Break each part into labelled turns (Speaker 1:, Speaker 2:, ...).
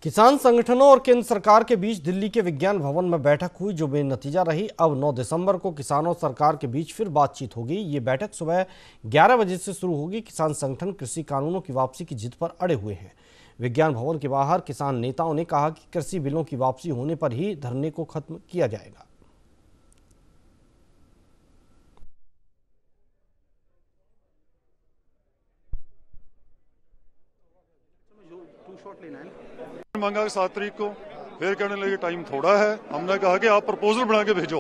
Speaker 1: किसान संगठनों और केंद्र सरकार के बीच दिल्ली के विज्ञान भवन में बैठक हुई जो बेनतीजा रही। अब 9 दिसंबर को किसानों और सरकार के बीच फिर बातचीत होगी। ये बैठक सुबह 11 बजे से शुरू होगी। किसान संगठन कृषि कानूनों की वापसी की जिद पर अड़े हुए हैं। विज्ञान भवन के बाहर किसान नेताओं ने कहा कि कृषि बिलों की वापसी होने पर ही धरने को खत्म किया जाएगा।
Speaker 2: मांगा 7 तारीख को, फिर कहने लगे टाइम थोड़ा है। हमने कहा कि आप प्रपोजल बना के भेजो,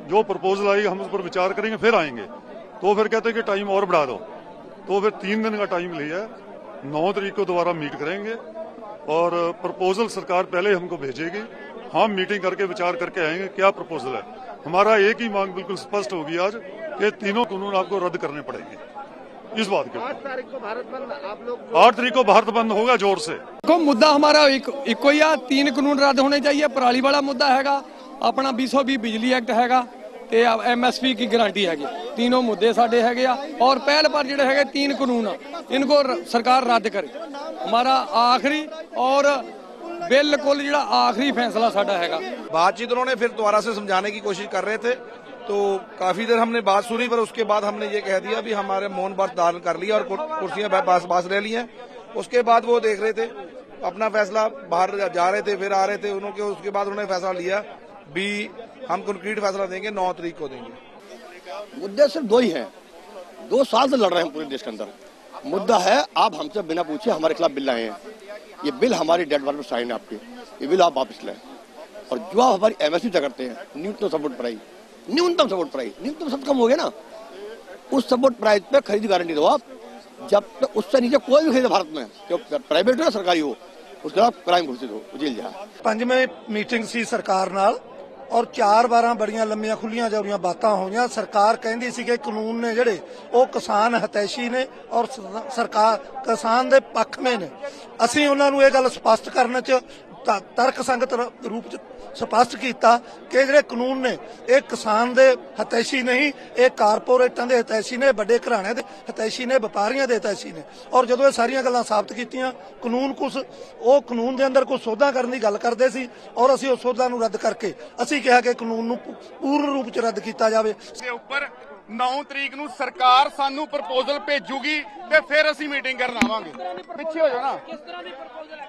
Speaker 2: जो प्रपोजल आएगी हम उस पर विचार करेंगे फिर आएंगे। तो फिर कहते हैं कि टाइम और बढ़ा दो। तो फिर 3 दिन का टाइम लिया। 9 तारीख को दोबारा मीट करेंगे और प्रपोजल सरकार पहले हमको भेजेगी। हम मीटिंग करके विचार करके आएंगे क्या प्रपोजल है। हमारा एक ही मांग बिल्कुल स्पष्ट होगी आज कि तीनों कानून आपको रद्द करने पड़ेंगे। इस बात के
Speaker 3: 8 तारीख को भारत बंद, आप लोग
Speaker 2: 8 तारीख को भारत बंद होगा जोर से।
Speaker 4: को मुद्दा हमारा एक ही आ, 3 कानून रद्द होने चाहिए। पराली वाला मुद्दा हैगा, अपना 220 बिजली एक्ट हैगा ते MSP की गारंटी हैगी। तीनों मुद्दे साडे हैगे आ और पहल पर जिहड़े हैगे 3 कानून इनको सरकार रद्द करे। हमारा आखिरी और बिल्कुल जिहड़ा आखिरी फैसला साडा हैगा।
Speaker 3: बातचीत उन्होंने फिर दोबारा से समझाने की कोशिश कर रहे थे, तो काफी देर हमने बात सुनी, पर उसके बाद हमने ये कह दिया भी हमारे मौन व्रत धारण कर लिया और कुर्सियां पास ले ली हैं। उसके बाद वो देख रहे थे अपना फैसला, बाहर जा रहे थे फिर आ रहे थे उन्होंने। उसके बाद उन्होंने फैसला लिया भी हम कंक्रीट फैसला देंगे, 9 तारीख को देंगे।
Speaker 5: मुद्दे सिर्फ 2 ही हैं। 2 साल से लड़ रहे हैं पूरे देश के अंदर। मुद्दा है आप हमसे बिना पूछे हमारे खिलाफ बिल लाए हैं। ये बिल हमारी डेड वार्ड पर साइन है आपकी, ये बिल आप वापस लाए। और जो आप हमारी MSP तय करते हैं, न्यूनतम सपोर्ट प्राइस, न्यूनतम सपोर्ट प्राइस, न्यूनतम सब कम हो गया ना, उस सपोर्ट प्राइस पे खरीद गारंटी दो आप। जब तक उससे नीचे कोई भी खरीदे भारत में, जो प्राइवेट हो या सरकारी हो, उसके बाद क्राइम घोषित हो, जेल जाए।
Speaker 6: 5ਵੇਂ ਮੀਟਿੰਗ ਸੀ ਸਰਕਾਰ ਨਾਲ ਔਰ 4-12 ਬੜੀਆਂ ਲੰਮੀਆਂ ਖੁੱਲੀਆਂ ਜੋਰੀਆਂ ਬਾਤਾਂ ਹੋਈਆਂ। ਸਰਕਾਰ ਕਹਿੰਦੀ ਸੀ ਕਿ ਕਾਨੂੰਨ ਨੇ ਜਿਹੜੇ ਉਹ ਕਿਸਾਨ ਹਿਤੈਸ਼ੀ ਨੇ ਔਰ ਸਰਕਾਰ ਕਿਸਾਨ ਦੇ ਪੱਖ ਵਿੱਚ ਨੇ। ਅਸੀਂ ਉਹਨਾਂ ਨੂੰ ਇਹ ਗੱਲ ਸਪਸ਼ਟ ਕਰਨ ਚ ਤਰਕ ਸੰਗਤ ਰੂਪ ਚ ਸਪਸ਼ਟ ਕੀਤਾ ਕਿ ਜਿਹੜੇ ਕਾਨੂੰਨ ਨੇ ਇਹ ਕਿਸਾਨ ਦੇ ਹਿਤੈਸ਼ੀ ਨਹੀਂ, ਇਹ ਕਾਰਪੋਰੇਟਾਂ ਦੇ ਹਿਤੈਸ਼ੀ ਨੇ, ਵੱਡੇ ਘਰਾਣਿਆਂ ਦੇ ਹਿਤੈਸ਼ੀ ਨੇ, ਵਪਾਰੀਆਂ ਦੇ ਹਿਤੈਸ਼ੀ ਨੇ। ਔਰ ਜਦੋਂ ਇਹ ਸਾਰੀਆਂ ਗੱਲਾਂ ਸਾਬਤ ਕੀਤੀਆਂ, ਕਾਨੂੰਨ ਦੇ ਅੰਦਰ ਕੁਝ ਸੋਧਾਂ ਕਰਨ ਦੀ ਗੱਲ ਕਰਦੇ ਸੀ ਔਰ ਅਸੀਂ ਉਸ ਸੋਧਾਂ ਨੂੰ ਰੱਦ ਕਰਕੇ ਅਸੀਂ ਕਿਹਾ ਕਿ ਕਾਨੂੰਨ ਨੂੰ ਪੂਰਨ ਰੂਪ ਚ ਰੱਦ ਕੀਤਾ ਜਾਵੇ।
Speaker 7: ਦੇ ਉੱਪਰ 9 ਤਰੀਕ ਨੂੰ ਸਰਕਾਰ ਸਾਨੂੰ ਪ੍ਰਪੋਜ਼ਲ ਭੇਜੂਗੀ ਤੇ ਫਿਰ ਅਸੀਂ ਮੀਟਿੰਗ ਕਰਨ ਆਵਾਂਗੇ। ਪਿੱਛੇ ਹੋ ਜਾਓ ਨਾ। ਕਿਸ ਤਰ੍ਹਾਂ ਦੀ ਪ੍ਰਪੋਜ਼ਲ ਹੈ?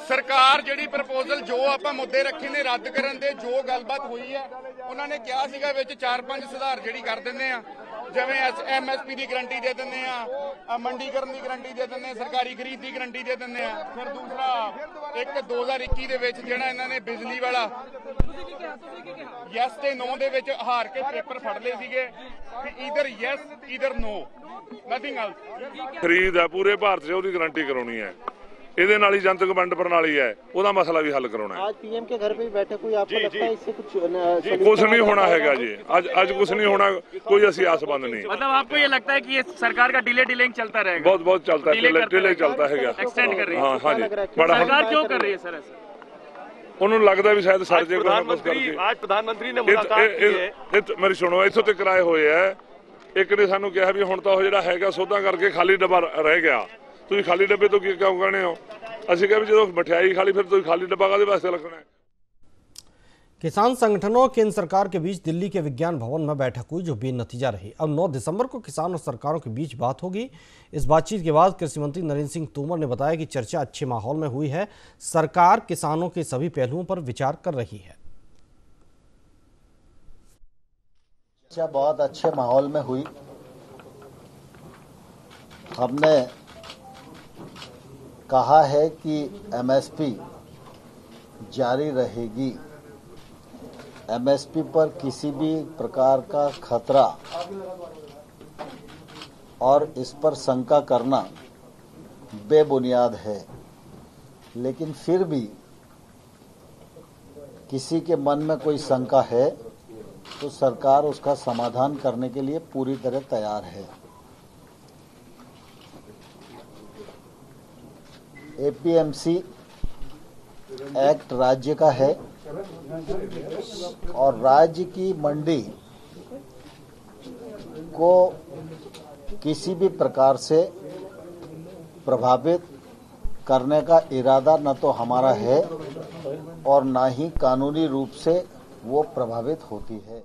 Speaker 7: ਸਰਕਾਰ ਜਿਹੜੀ ਪ੍ਰਪੋਜ਼ਲ ਜੋ ਆਪਾਂ ਮੁੱਦੇ ਰੱਖੇ ਨੇ ਰੱਦ ਕਰਨ ਦੇ, ਜੋ ਗੱਲਬਾਤ ਹੋਈ ਹੈ, ਉਹਨਾਂ ਨੇ ਕਿਹਾ ਸੀਗਾ ਵਿੱਚ 4-5 ਸੁਧਾਰ ਜਿਹੜੀ ਕਰ ਦਿੰਦੇ ਆ, ਜਿਵੇਂ MSP ਦੀ ਗਾਰੰਟੀ ਦੇ ਦਿੰਦੇ ਆ, ਮੰਡੀਕਰਨ ਦੀ ਗਾਰੰਟੀ ਦੇ ਦਿੰਦੇ ਆ, ਸਰਕਾਰੀ ਖਰੀਦ ਦੀ ਗਾਰੰਟੀ ਦੇ ਦਿੰਦੇ ਆ। ਫਿਰ ਦੂਸਰਾ ਇੱਕ 2021 ਦੇ ਵਿੱਚ ਜਿਹੜਾ ਇਹਨਾਂ ਨੇ ਬਿਜਲੀ ਵਾਲਾ ਯੈਸ ਤੇ ਨੋ ਦੇ ਵਿੱਚ ਹਾਰ ਕੇ ਪੇਪਰ ਫੜ ਲਏ ਸੀਗੇ ਕਿ ਈਦਰ ਯੈਸ ਈਦਰ ਨੋ, ਨਥਿੰਗ ਐਲਸ।
Speaker 8: ਖਰੀਦ ਹੈ ਪੂਰੇ ਭਾਰਤ 'ਚ, ਉਹਦੀ ਗਾਰੰਟੀ ਕਰਾਉਣੀ ਹੈ। ਇਹਦੇ ਨਾਲ ਹੀ ਜਨਤਕ ਵੰਡ ਪ੍ਰਣਾਲੀ ਹੈ, ਉਹਦਾ ਮਸਲਾ ਵੀ ਹੱਲ ਕਰਾਉਣਾ ਹੈ।
Speaker 9: आज PM के घर पे भी बैठक हुई, आपको लगता है इससे कुछ
Speaker 8: कुछ नहीं होना हैगा जी। आज कुछ नहीं होना, कोई ऐसी आसबंद नहीं।
Speaker 10: मतलब आपको ये लगता है कि ये सरकार का डिलेइंग चलता रहेगा?
Speaker 8: बहुत चलता है, डिले चलता है,
Speaker 10: एक्सटेंड कर रही है।
Speaker 8: हाँ जी, बड़ा
Speaker 10: सरकार क्यों कर रही है सर ऐसा?
Speaker 8: उन्होंने लगता भी शायद सर जी
Speaker 10: आज प्रधानमंत्री ने मुलाकात की है।
Speaker 8: मेरी सुनो, इत्थों तक आए हुए है। एक ने सानू कहा भी हुण तां ओह जिहड़ा हैगा सौदा करके खाली डब्बा रह गया, ਤੁਸੀਂ ਖਾਲੀ ਡੱਬੇ ਤੋਂ ਕੀ ਕੰਮ ਕਰਨੇ ਹੋ? ਅਸੀਂ ਕਿਹਾ ਵੀ ਜਦੋਂ ਮਠਿਆਈ ਖਾਲੀ ਫਿਰ ਤੁਸੀਂ ਖਾਲੀ ਡੱਬਾ ਕਾਹਦੇ ਵਾਸਤੇ ਲੱਗਣਾ है।
Speaker 1: किसान संगठनों और केंद्र सरकार के बीच दिल्ली के विज्ञान भवन में बैठक हुई जो बेनतीजा रही। अब 9 दिसंबर को किसान और सरकारों के बीच बात होगी। इस बातचीत के बाद कृषि मंत्री नरेंद्र सिंह तोमर ने बताया कि चर्चा अच्छे माहौल में हुई है। सरकार किसानों के सभी पहलुओं पर विचार कर रही है।
Speaker 11: चर्चा बहुत अच्छे माहौल में हुई। हमने कहा है कि MSP जारी रहेगी। MSP पर किसी भी प्रकार का खतरा और इस पर शंका करना बेबुनियाद है। लेकिन फिर भी किसी के मन में कोई शंका है तो सरकार उसका समाधान करने के लिए पूरी तरह तैयार है। APMC एक्ट राज्य का है और राज्य की मंडी को किसी भी प्रकार से प्रभावित करने का इरादा न तो हमारा है और न ही कानूनी रूप से वो प्रभावित होती है।